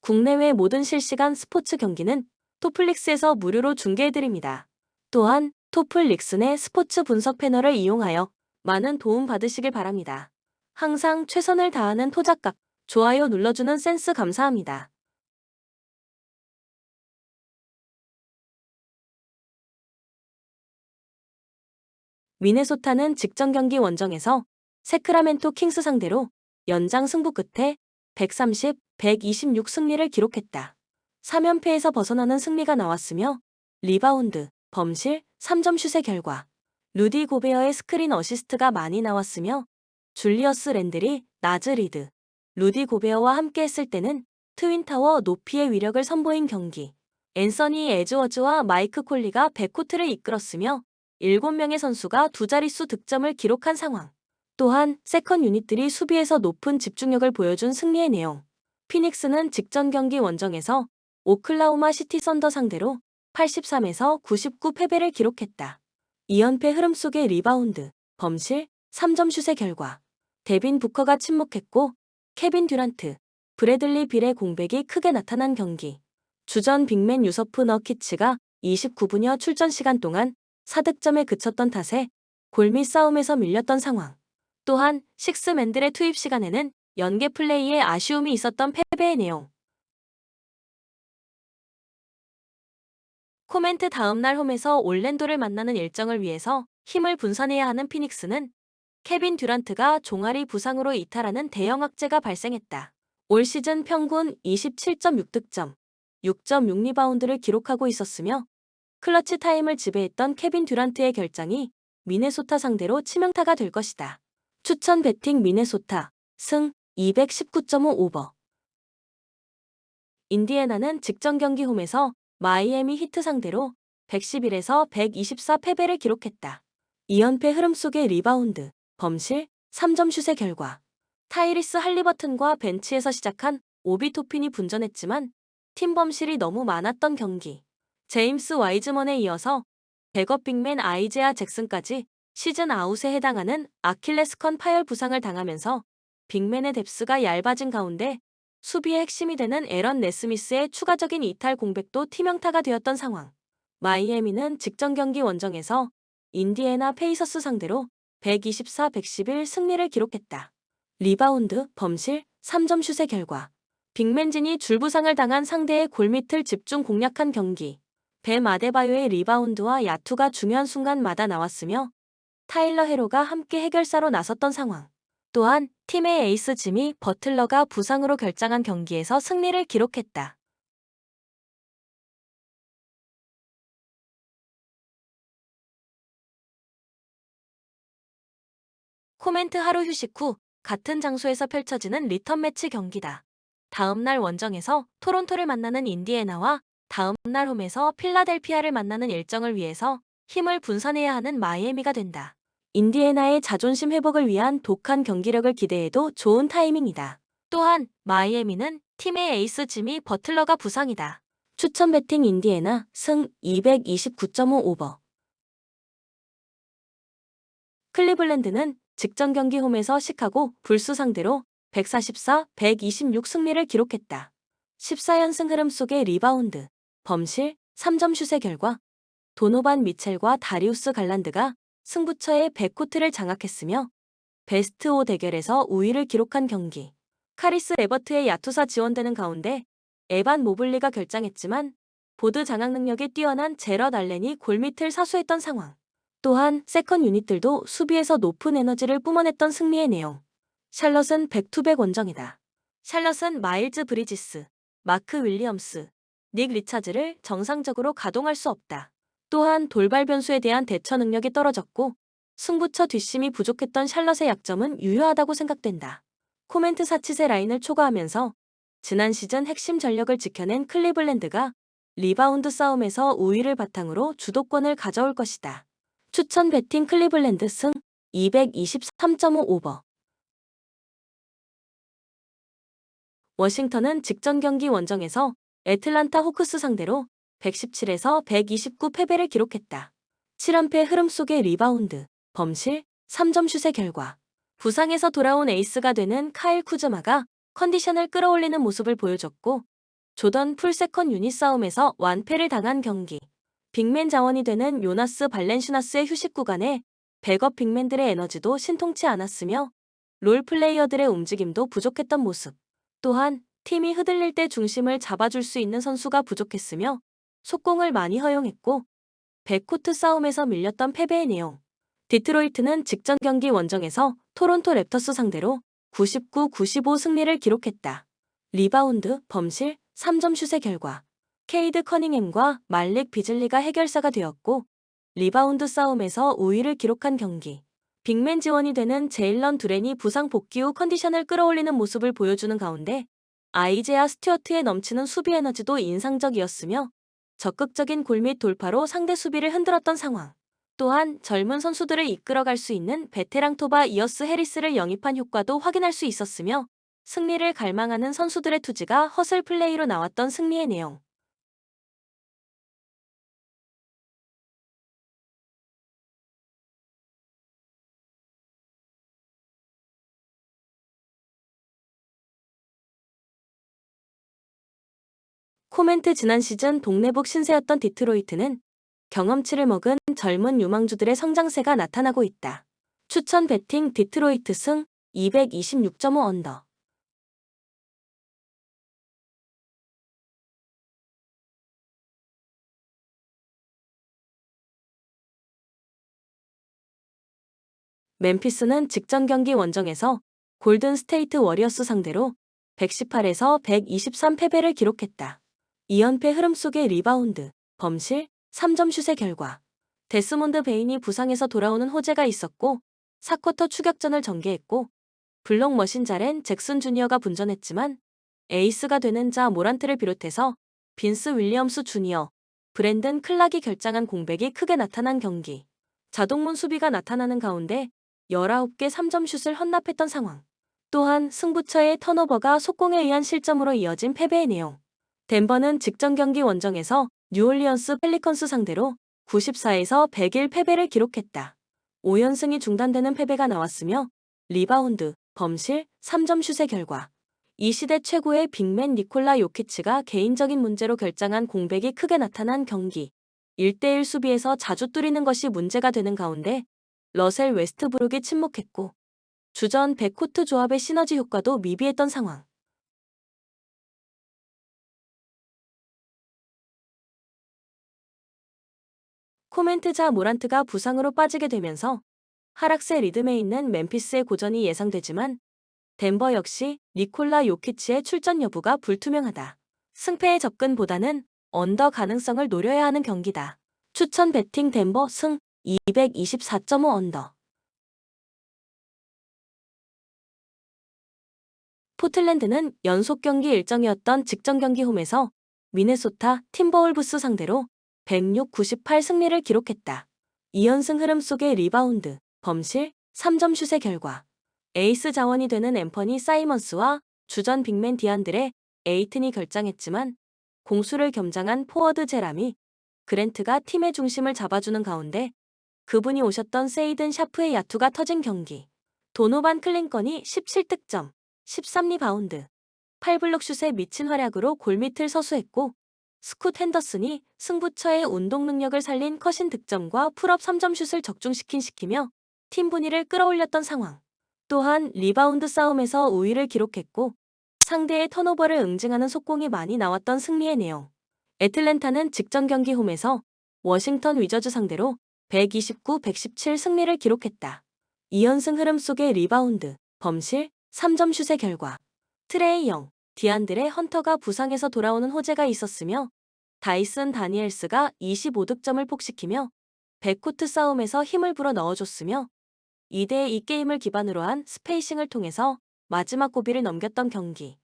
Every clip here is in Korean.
국내외 모든 실시간 스포츠 경기는 토플릭스에서 무료로 중계해드립니다. 또한 토플릭스 내 스포츠 분석 패널을 이용하여 많은 도움 받으시길 바랍니다. 항상 최선을 다하는 토작각, 좋아요 눌러주는 센스 감사합니다. 미네소타는 직전 경기 원정에서 세크라멘토 킹스 상대로 연장 승부 끝에 130, 126 승리를 기록했다. 3연패에서 벗어나는 승리가 나왔으며 리바운드, 범실, 3점 슛의 결과 루디 고베어의 스크린 어시스트가 많이 나왔으며 줄리어스 랜들이 나즈 리드, 루디 고베어와 함께 했을 때는 트윈타워 높이의 위력을 선보인 경기. 앤서니 에즈워즈와 마이크 콜리가 백코트를 이끌었으며 7명의 선수가 두 자릿수 득점을 기록한 상황. 또한 세컨 유닛들이 수비에서 높은 집중력을 보여준 승리의 내용. 피닉스는 직전 경기 원정에서 오클라호마 시티 선더 상대로 83에서 99 패배를 기록했다. 2연패 흐름 속의 리바운드, 범실, 3점 슛의 결과 데빈 부커가 침묵했고 케빈 듀란트, 브래들리 빌의 공백이 크게 나타난 경기. 주전 빅맨 유서프 너키츠가 29분여 출전 시간 동안 4득점에 그쳤던 탓에 골밑 싸움에서 밀렸던 상황. 또한 식스맨들의 투입 시간에는 연계 플레이에 아쉬움이 있었던 패배의 내용. 코멘트 다음날 홈에서 올랜도를 만나는 일정을 위해서 힘을 분산해야 하는 피닉스는 케빈 듀란트가 종아리 부상으로 이탈하는 대형 악재가 발생했다. 올 시즌 평균 27.6득점, 6.6리바운드를 기록하고 있었으며 클러치 타임을 지배했던 케빈 듀란트의 결장이 미네소타 상대로 치명타가 될 것이다. 추천 배팅 미네소타, 승 219.5 오버. 인디애나는 직전 경기 홈에서 마이애미 히트 상대로 111에서 124 패배를 기록했다. 2연패 흐름 속의 리바운드, 범실, 3점 슛의 결과 타이리스 할리버튼과 벤치에서 시작한 오비 토핀이 분전했지만 팀 범실이 너무 많았던 경기. 제임스 와이즈먼에 이어서 백업 빅맨 아이제아 잭슨까지 시즌 아웃에 해당하는 아킬레스건 파열 부상을 당하면서 빅맨의 뎁스가 얇아진 가운데 수비의 핵심이 되는 에런 네스미스의 추가적인 이탈 공백도 티명타가 되었던 상황. 마이애미는 직전 경기 원정에서 인디애나 페이서스 상대로 124-111 승리를 기록했다. 리바운드, 범실, 3점 슛의 결과 빅맨진이 줄부상을 당한 상대의 골밑을 집중 공략한 경기. 뱀 아데바요의 리바운드와 야투가 중요한 순간마다 나왔으며 타일러 헤로가 함께 해결사로 나섰던 상황. 또한 팀의 에이스 지미 버틀러가 부상으로 결장한 경기에서 승리를 기록했다. 코멘트 하루 휴식 후 같은 장소에서 펼쳐지는 리턴 매치 경기다. 다음날 원정에서 토론토를 만나는 인디애나와 다음날 홈에서 필라델피아를 만나는 일정을 위해서 힘을 분산해야 하는 마이애미가 된다. 인디애나의 자존심 회복을 위한 독한 경기력을 기대해도 좋은 타이밍이다. 또한 마이애미는 팀의 에이스 지미 버틀러가 부상이다. 추천 배팅 인디애나 승 229.5 오버. 클리블랜드는 직전 경기 홈에서 시카고 불스 상대로 144, 126 승리를 기록했다. 14연승 흐름 속의 리바운드, 범실, 3점 슛의 결과 도노반 미첼과 다리우스 갈란드가 승부처의 백코트를 장악했으며 베스트 5 대결에서 우위를 기록한 경기. 카리스 레버트의 야투사 지원되는 가운데 에반 모블리가 결장했지만 보드 장악 능력이 뛰어난 제럿 알렌이 골밑을 사수했던 상황. 또한 세컨 유닛들도 수비에서 높은 에너지를 뿜어냈던 승리의 내용. 샬럿은 백투백 원정이다. 샬럿은 마일즈 브리지스, 마크 윌리엄스, 닉 리차즈를 정상적으로 가동할 수 없다. 또한 돌발 변수에 대한 대처 능력이 떨어졌고 승부처 뒷심이 부족했던 샬럿의 약점은 유효하다고 생각된다. 코멘트 사치세 라인을 초과하면서 지난 시즌 핵심 전력을 지켜낸 클리블랜드가 리바운드 싸움에서 우위를 바탕으로 주도권을 가져올 것이다. 추천 배팅 클리블랜드 승 223.5 오버. 워싱턴은 직전 경기 원정에서 애틀란타 호크스 상대로 117에서 129 패배를 기록했다. 7연패 흐름 속의 리바운드, 범실, 3점 슛의 결과 부상에서 돌아온 에이스가 되는 카일 쿠즈마가 컨디션을 끌어올리는 모습을 보여줬고 조던 풀세컨 유닛 싸움에서 완패를 당한 경기. 빅맨 자원이 되는 요나스 발렌슈나스의 휴식 구간에 백업 빅맨들의 에너지도 신통치 않았으며 롤 플레이어들의 움직임도 부족했던 모습. 또한 팀이 흔들릴 때 중심을 잡아줄 수 있는 선수가 부족했으며 속공을 많이 허용했고 백코트 싸움에서 밀렸던 패배의 내용. 디트로이트는 직전 경기 원정에서 토론토 랩터스 상대로 99-95 승리를 기록했다. 리바운드, 범실, 3점 슛의 결과. 케이드 커닝햄과 말릭 비즐리가 해결사가 되었고 리바운드 싸움에서 우위를 기록한 경기. 빅맨 지원이 되는 제일런 두렌이 부상 복귀 후 컨디션을 끌어올리는 모습을 보여주는 가운데 아이제아 스튜어트의 넘치는 수비 에너지도 인상적이었으며 적극적인 골 및 돌파로 상대 수비를 흔들었던 상황. 또한 젊은 선수들을 이끌어갈 수 있는 베테랑 토바 이어스 해리스를 영입한 효과도 확인할 수 있었으며 승리를 갈망하는 선수들의 투지가 허슬 플레이로 나왔던 승리의 내용. 코멘트 지난 시즌 동네북 신세였던 디트로이트는 경험치를 먹은 젊은 유망주들의 성장세가 나타나고 있다. 추천 배팅 디트로이트 승 226.5 언더. 멤피스는 직전 경기 원정에서 골든 스테이트 워리어스 상대로 118에서 123 패배를 기록했다. 2연패 흐름 속의 리바운드, 범실, 3점 슛의 결과. 데스몬드 베인이 부상에서 돌아오는 호재가 있었고 4쿼터 추격전을 전개했고 블록 머신 자렌 잭슨 주니어가 분전했지만 에이스가 되는 자 모란트를 비롯해서 빈스 윌리엄스 주니어, 브랜든 클락이 결장한 공백이 크게 나타난 경기. 자동문 수비가 나타나는 가운데 19개 3점 슛을 헌납했던 상황. 또한 승부처의 턴오버가 속공에 의한 실점으로 이어진 패배의 내용. 덴버는 직전 경기 원정에서 뉴올리언스 펠리컨스 상대로 94에서 101 패배를 기록했다. 5연승이 중단되는 패배가 나왔으며 리바운드, 범실, 3점 슛의 결과. 이 시대 최고의 빅맨 니콜라 요키치가 개인적인 문제로 결장한 공백이 크게 나타난 경기. 1대1 수비에서 자주 뚫리는 것이 문제가 되는 가운데 러셀 웨스트브룩이 침묵했고 주전 백코트 조합의 시너지 효과도 미비했던 상황. 코멘트자 모란트가 부상으로 빠지게 되면서 하락세 리듬에 있는 멤피스의 고전이 예상되지만 덴버 역시 니콜라 요키치의 출전 여부가 불투명하다. 승패의 접근보다는 언더 가능성을 노려야 하는 경기다. 추천 배팅 덴버 승 224.5 언더. 포틀랜드는 연속 경기 일정이었던 직전 경기 홈에서 미네소타 팀버울브스 상대로 106-98 승리를 기록했다. 2연승 흐름 속의 리바운드, 범실, 3점 슛의 결과. 에이스 자원이 되는 앰퍼니 사이먼스와 주전 빅맨 디안드레 에이튼이 결장했지만 공수를 겸장한 포워드 제라미 그랜트가 팀의 중심을 잡아주는 가운데 그분이 오셨던 세이든 샤프의 야투가 터진 경기. 도노반 클린건이 17득점, 13리바운드, 8블록 슛에 미친 활약으로 골밑을 서수했고 스콧 핸더슨이 승부처의 운동 능력을 살린 컷인 득점과 풀업 3점 슛을 적중시키며 팀 분위를 끌어올렸던 상황. 또한 리바운드 싸움에서 우위를 기록했고 상대의 턴오버를 응징하는 속공이 많이 나왔던 승리의 내용. 애틀랜타는 직전 경기 홈에서 워싱턴 위저즈 상대로 129-117 승리를 기록했다. 2연승 흐름 속의 리바운드, 범실, 3점 슛의 결과. 트레이 영, 디안드레 헌터가 부상에서 돌아오는 호재가 있었으며 다이슨 다니엘스가 25득점을 폭시키며 백코트 싸움에서 힘을 불어 넣어줬으며 2대2 게임을 기반으로 한 스페이싱을 통해서 마지막 고비를 넘겼던 경기.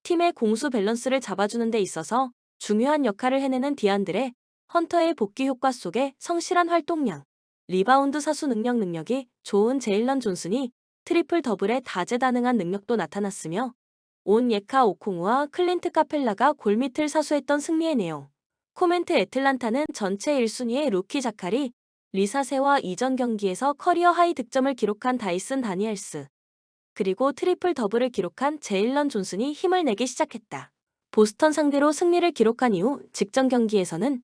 팀의 공수 밸런스를 잡아주는 데 있어서 중요한 역할을 해내는 디안드레 헌터의 복귀 효과 속에 성실한 활동량, 리바운드 사수 능력이 좋은 제일런 존슨이 트리플 더블에 다재다능한 능력도 나타났으며 온 예카 오콩우와 클린트 카펠라가 골밑을 사수했던 승리의 내용. 코멘트 애틀란타는 전체 1순위의 루키 자카리, 리사세와 이전 경기에서 커리어 하이 득점을 기록한 다이슨 다니엘스, 그리고 트리플 더블을 기록한 제일런 존슨이 힘을 내기 시작했다. 보스턴 상대로 승리를 기록한 이후 직전 경기에서는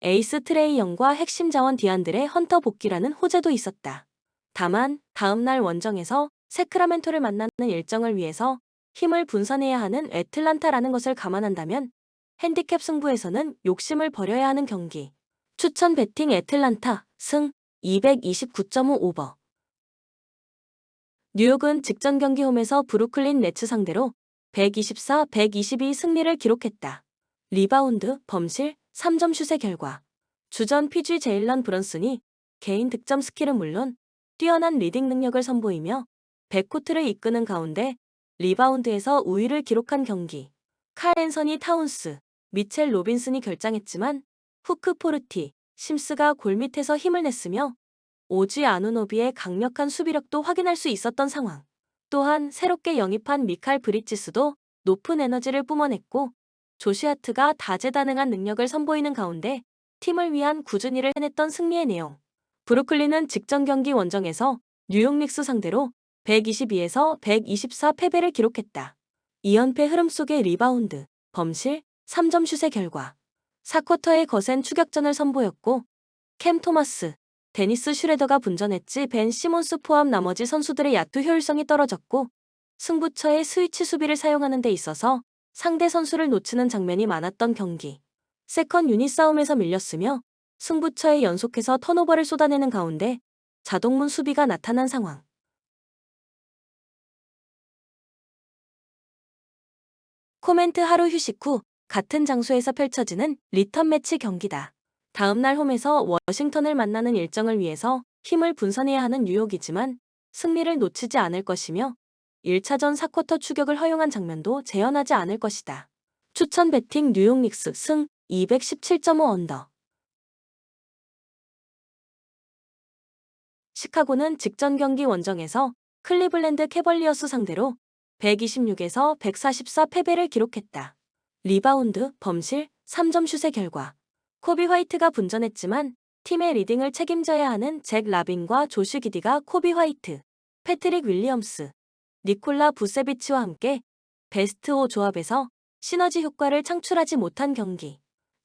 에이스 트레이 영과 핵심 자원 디안드레 헌터 복귀라는 호재도 있었다. 다만 다음날 원정에서 세크라멘토를 만나는 일정을 위해서 힘을 분산해야 하는 애틀란타라는 것을 감안한다면 핸디캡 승부에서는 욕심을 버려야 하는 경기. 추천 배팅 애틀란타 승 229.5 오버. 뉴욕은 직전 경기 홈에서 브루클린 네츠 상대로 124-122 승리를 기록했다. 리바운드, 범실, 3점 슛의 결과. 주전 PG 제일런 브런슨이 개인 득점 스킬은 물론 뛰어난 리딩 능력을 선보이며 백코트를 이끄는 가운데 리바운드에서 우위를 기록한 경기. 칼 앤서니 타운스, 미첼 로빈슨이 결장했지만 후크 포르티, 심스가 골밑에서 힘을 냈으며 오지 아누노비의 강력한 수비력도 확인할 수 있었던 상황. 또한 새롭게 영입한 미칼 브리지스도 높은 에너지를 뿜어냈고 조시 하트가 다재다능한 능력을 선보이는 가운데 팀을 위한 꾸준히를 해냈던 승리의 내용. 브루클린은 직전 경기 원정에서 뉴욕 닉스 상대로 122에서 124 패배를 기록했다. 2연패 흐름 속의 리바운드, 범실, 3점 슛의 결과. 4쿼터의 거센 추격전을 선보였고 캠 토마스, 데니스 슈레더가 분전했지 벤 시몬스 포함 나머지 선수들의 야투 효율성이 떨어졌고 승부처의 스위치 수비를 사용하는 데 있어서 상대 선수를 놓치는 장면이 많았던 경기. 세컨 유닛 싸움에서 밀렸으며 승부처에 연속해서 턴오버를 쏟아내는 가운데 자동문 수비가 나타난 상황. 코멘트 하루 휴식 후 같은 장소에서 펼쳐지는 리턴 매치 경기다. 다음날 홈에서 워싱턴을 만나는 일정을 위해서 힘을 분산해야 하는 뉴욕이지만 승리를 놓치지 않을 것이며 1차전 4쿼터 추격을 허용한 장면도 재현하지 않을 것이다. 추천 배팅 뉴욕 닉스 승 217.5 언더. 시카고는 직전 경기 원정에서 클리블랜드 캐벌리어스 상대로 126에서 144 패배를 기록했다. 리바운드, 범실, 3점 슛의 결과. 코비 화이트가 분전했지만 팀의 리딩을 책임져야 하는 잭 라빈과 조슈 기디가 코비 화이트, 패트릭 윌리엄스, 니콜라 부세비치와 함께 베스트 5 조합에서 시너지 효과를 창출하지 못한 경기.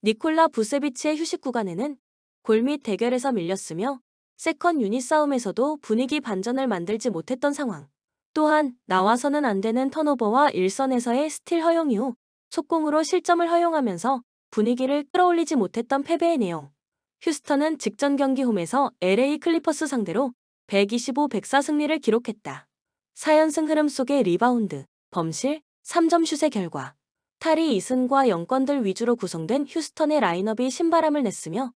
니콜라 부세비치의 휴식 구간에는 골밑 대결에서 밀렸으며 세컨 유닛 싸움에서도 분위기 반전을 만들지 못했던 상황. 또한 나와서는 안 되는 턴오버와 일선에서의 스틸 허용 이후 속공으로 실점을 허용하면서 분위기를 끌어올리지 못했던 패배의 내용. 휴스턴은 직전 경기 홈에서 LA 클리퍼스 상대로 125-104 승리를 기록했다. 4연승 흐름 속의 리바운드, 범실, 3점 슛의 결과. 타리 이슨과 영권들 위주로 구성된 휴스턴의 라인업이 신바람을 냈으며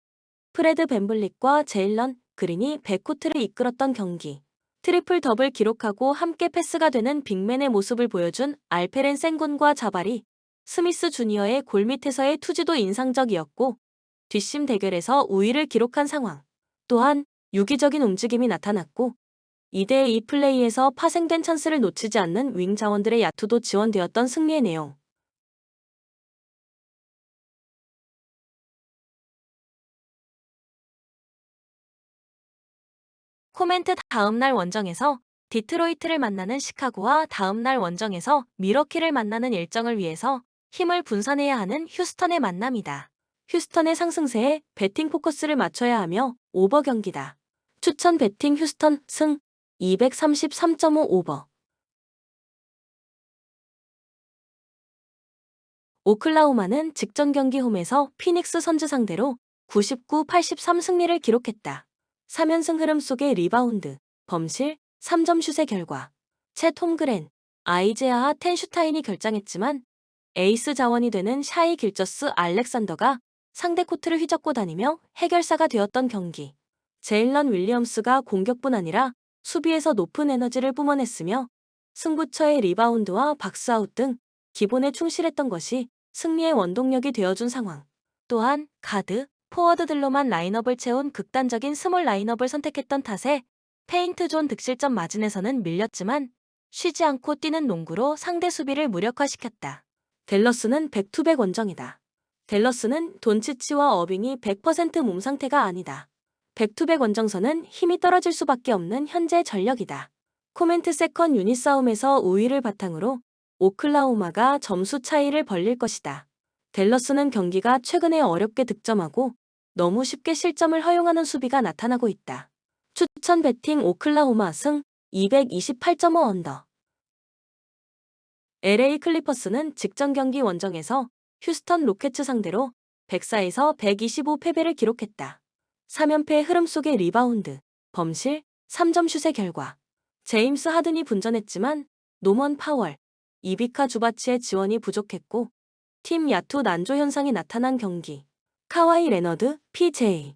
프레드 벤블릿과 제일런 그린이 백코트를 이끌었던 경기. 트리플 더블 기록하고 함께 패스가 되는 빅맨의 모습을 보여준 알페렌 센군과 자바리 스미스 주니어의 골밑에서의 투지도 인상적이었고 뒷심 대결에서 우위를 기록한 상황. 또한 유기적인 움직임이 나타났고 2대2 플레이에서 파생된 찬스를 놓치지 않는 윙 자원들의 야투도 지원되었던 승리의 내용. 코멘트 다음날 원정에서 디트로이트를 만나는 시카고와 다음날 원정에서 미러키를 만나는 일정을 위해서 힘을 분산해야 하는 휴스턴의 만남이다. 휴스턴의 상승세에 배팅 포커스를 맞춰야 하며 오버 경기다. 추천 배팅 휴스턴 승 233.5 오버. 오클라호마는 직전 경기 홈에서 피닉스 선즈 상대로 99-83 승리를 기록했다. 3연승 흐름 속의 리바운드, 범실, 3점 슛의 결과. 챗 홈그렌, 아이제아 텐슈타인이 결장했지만 에이스 자원이 되는 샤이 길저스 알렉산더가 상대 코트를 휘젓고 다니며 해결사가 되었던 경기. 제일런 윌리엄스가 공격뿐 아니라 수비에서 높은 에너지를 뿜어냈으며 승부처의 리바운드와 박스아웃 등 기본에 충실했던 것이 승리의 원동력이 되어준 상황. 또한 가드, 포워드들로만 라인업을 채운 극단적인 스몰 라인업을 선택했던 탓에 페인트 존 득실점 마진에서는 밀렸지만 쉬지 않고 뛰는 농구로 상대 수비를 무력화시켰다. 댈러스는 백투백 원정이다. 댈러스는 돈치치와 어빙이 100% 몸 상태가 아니다. 백투백 원정선은 힘이 떨어질 수밖에 없는 현재 전력이다. 코멘트 세컨 유닛 싸움에서 우위를 바탕으로 오클라호마가 점수 차이를 벌릴 것이다. 댈러스는 경기가 최근에 어렵게 득점하고 너무 쉽게 실점을 허용하는 수비가 나타나고 있다. 추천 배팅 오클라호마 승 228.5 언더. LA 클리퍼스는 직전 경기 원정에서 휴스턴 로켓츠 상대로 104에서 125 패배를 기록했다. 3연패의 흐름 속의 리바운드, 범실, 3점 슛의 결과. 제임스 하든이 분전했지만 노먼 파월, 이비카 주바치의 지원이 부족했고 팀 야투 난조 현상이 나타난 경기. 카와이 레너드, PJ.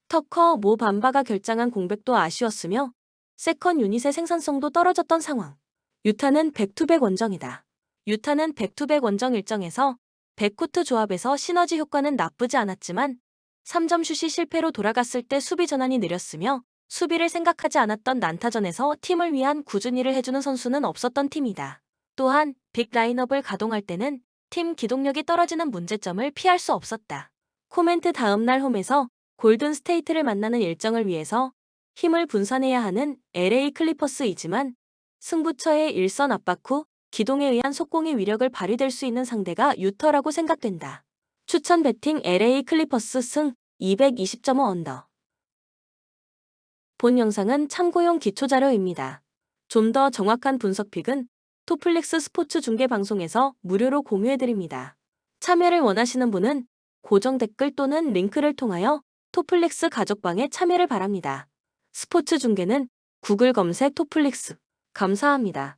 터커, 모 밤바가 결장한 공백도 아쉬웠으며 세컨 유닛의 생산성도 떨어졌던 상황. 유타는 백투백 원정이다. 유타는 백투백 원정 일정에서 백코트 조합에서 시너지 효과는 나쁘지 않았지만 3점 슛이 실패로 돌아갔을 때 수비 전환이 느렸으며 수비를 생각하지 않았던 난타전에서 팀을 위한 꾸준히 일을 해주는 선수는 없었던 팀이다. 또한 빅 라인업을 가동할 때는 팀 기동력이 떨어지는 문제점을 피할 수 없었다. 코멘트 다음날 홈에서 골든 스테이트를 만나는 일정을 위해서 힘을 분산해야 하는 LA 클리퍼스이지만 승부처의 일선 압박 후 기동에 의한 속공의 위력을 발휘될 수 있는 상대가 유터라고 생각된다. 추천 배팅 LA 클리퍼스 승 220.5 언더. 본 영상은 참고용 기초자료입니다. 좀 더 정확한 분석 픽은 토플릭스 스포츠 중계 방송에서 무료로 공유해드립니다. 참여를 원하시는 분은 고정 댓글 또는 링크를 통하여 토플릭스 가족방에 참여를 바랍니다. 스포츠 중계는 구글 검색 토플릭스. 감사합니다.